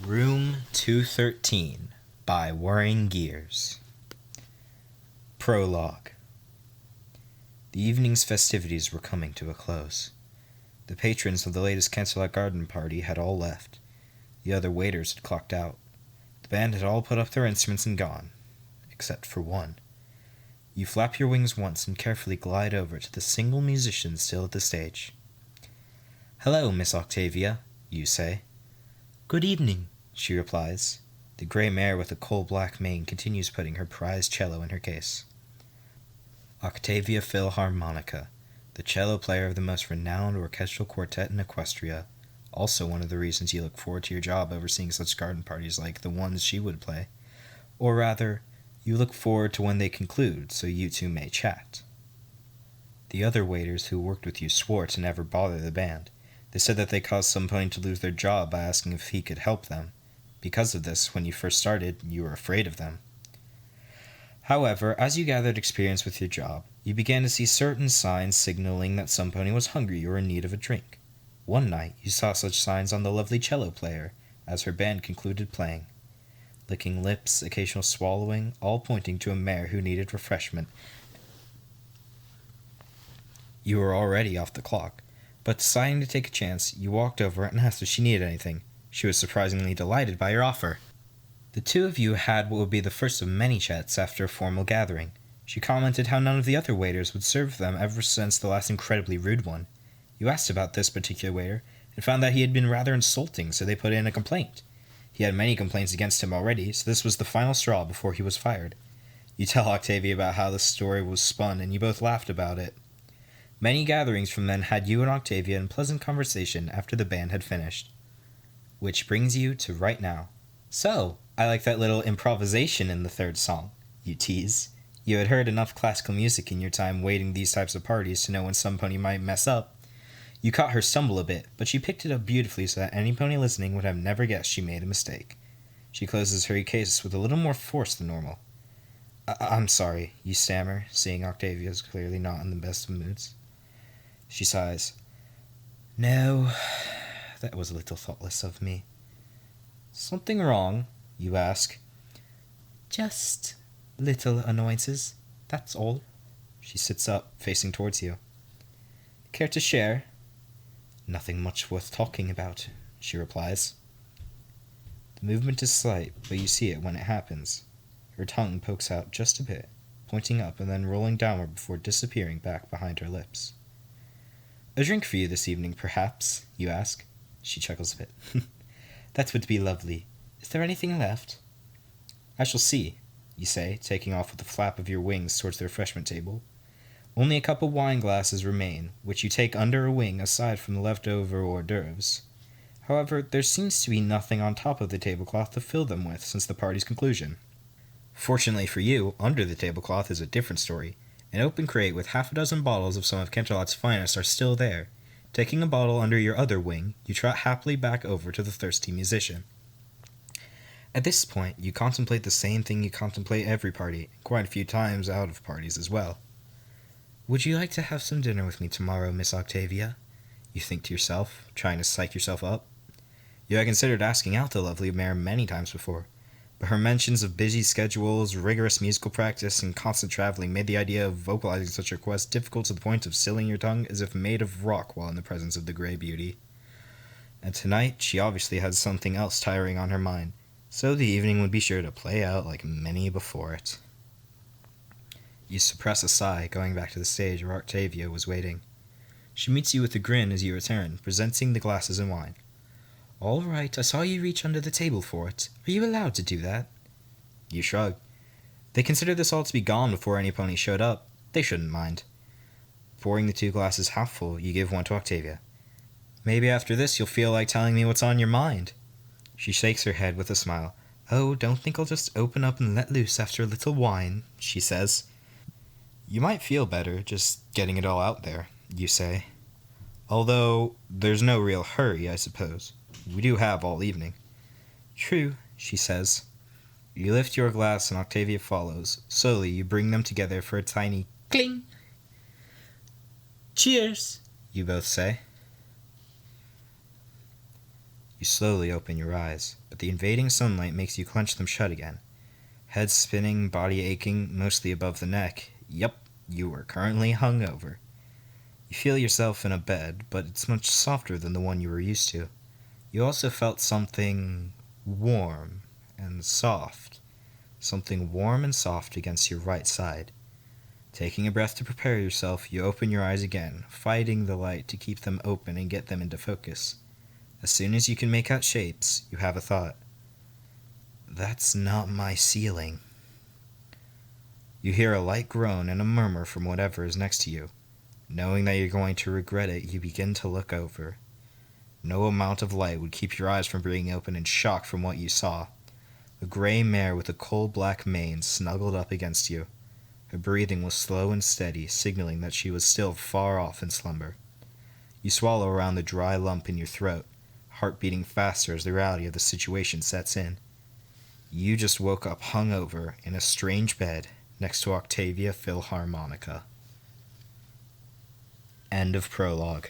Room 213 by Whirring Gears. Prologue. The evening's festivities were coming to a close. The patrons of the latest Cancelot garden party had all left. The other waiters had clocked out. The band had all put up their instruments and gone, except for one. You flap your wings once and carefully glide over to the single musician still at the stage. "Hello, Miss Octavia," you say. "Good evening," she replies. The grey mare with the coal-black mane continues putting her prized cello in her case. Octavia Philharmonica, the cello player of the most renowned orchestral quartet in Equestria, also one of the reasons you look forward to your job overseeing such garden parties like the ones she would play. Or rather, you look forward to when they conclude so you two may chat. The other waiters who worked with you swore to never bother the band. They said that they caused some pony to lose their job by asking if he could help them. Because of this, when you first started, you were afraid of them. However, as you gathered experience with your job, you began to see certain signs signaling that some pony was hungry or in need of a drink. One night, you saw such signs on the lovely cello player, as her band concluded playing. Licking lips, occasional swallowing, all pointing to a mare who needed refreshment. You were already off the clock, but deciding to take a chance, you walked over and asked if she needed anything. She was surprisingly delighted by your offer. The two of you had what would be the first of many chats after a formal gathering. She commented how none of the other waiters would serve them ever since the last incredibly rude one. You asked about this particular waiter, and found that he had been rather insulting, so they put in a complaint. He had many complaints against him already, so this was the final straw before he was fired. You tell Octavia about how the story was spun, and you both laughed about it. Many gatherings from then had you and Octavia in pleasant conversation after the band had finished. Which brings you to right now. "So, I like that little improvisation in the third song," you tease. You had heard enough classical music in your time waiting these types of parties to know when some pony might mess up. You caught her stumble a bit, but she picked it up beautifully so that any pony listening would have never guessed she made a mistake. She closes her case with a little more force than normal. I'm sorry," you stammer, seeing Octavia is clearly not in the best of moods. She sighs. "No, that was a little thoughtless of me." "Something wrong?" you ask. "Just little annoyances, that's all." She sits up, facing towards you. "Care to share?" "Nothing much worth talking about," she replies. The movement is slight, but you see it when it happens. Her tongue pokes out just a bit, pointing up and then rolling downward before disappearing back behind her lips. "A drink for you this evening, perhaps?" you ask. She chuckles a bit. "That would be lovely. Is there anything left?" "I shall see," you say, taking off with a flap of your wings towards the refreshment table. Only a couple wine glasses remain, which you take under a wing aside from the leftover hors d'oeuvres. However, there seems to be nothing on top of the tablecloth to fill them with since the party's conclusion. Fortunately for you, under the tablecloth is a different story. An open crate with half a dozen bottles of some of Canterlot's finest are still there. Taking a bottle under your other wing, you trot happily back over to the thirsty musician. At this point, you contemplate the same thing you contemplate every party, quite a few times out of parties as well. "Would you like to have some dinner with me tomorrow, Miss Octavia?" you think to yourself, trying to psych yourself up. You had considered asking out the lovely mare many times before, but her mentions of busy schedules, rigorous musical practice, and constant traveling made the idea of vocalizing such a request difficult to the point of sealing your tongue as if made of rock while in the presence of the grey beauty. And tonight, she obviously had something else tiring on her mind, so the evening would be sure to play out like many before it. You suppress a sigh, going back to the stage where Octavia was waiting. She meets you with a grin as you return, presenting the glasses and wine. "All right, I saw you reach under the table for it. Are you allowed to do that?" You shrug. They considered this all to be gone before any pony showed up. They shouldn't mind. Pouring the two glasses half full, you give one to Octavia. "Maybe after this you'll feel like telling me what's on your mind." She shakes her head with a smile. "Oh, don't think I'll just open up and let loose after a little wine," she says. "You might feel better just getting it all out there," you say. "Although, there's no real hurry, I suppose. We do have all evening." "True," she says. You lift your glass and Octavia follows. Slowly, you bring them together for a tiny cling. "Cheers," you both say. You slowly open your eyes, but the invading sunlight makes you clench them shut again. Head spinning, body aching, mostly above the neck. Yup, you are currently hungover. You feel yourself in a bed, but it's much softer than the one you were used to. You also felt something warm and soft. Something warm and soft against your right side. Taking a breath to prepare yourself, you open your eyes again, fighting the light to keep them open and get them into focus. As soon as you can make out shapes, you have a thought. That's not my ceiling. You hear a light groan and a murmur from whatever is next to you. Knowing that you're going to regret it, you begin to look over. No amount of light would keep your eyes from being open in shock from what you saw. A gray mare with a coal-black mane snuggled up against you. Her breathing was slow and steady, signaling that she was still far off in slumber. You swallow around the dry lump in your throat, heart beating faster as the reality of the situation sets in. You just woke up hungover in a strange bed next to Octavia Philharmonica. End of prologue.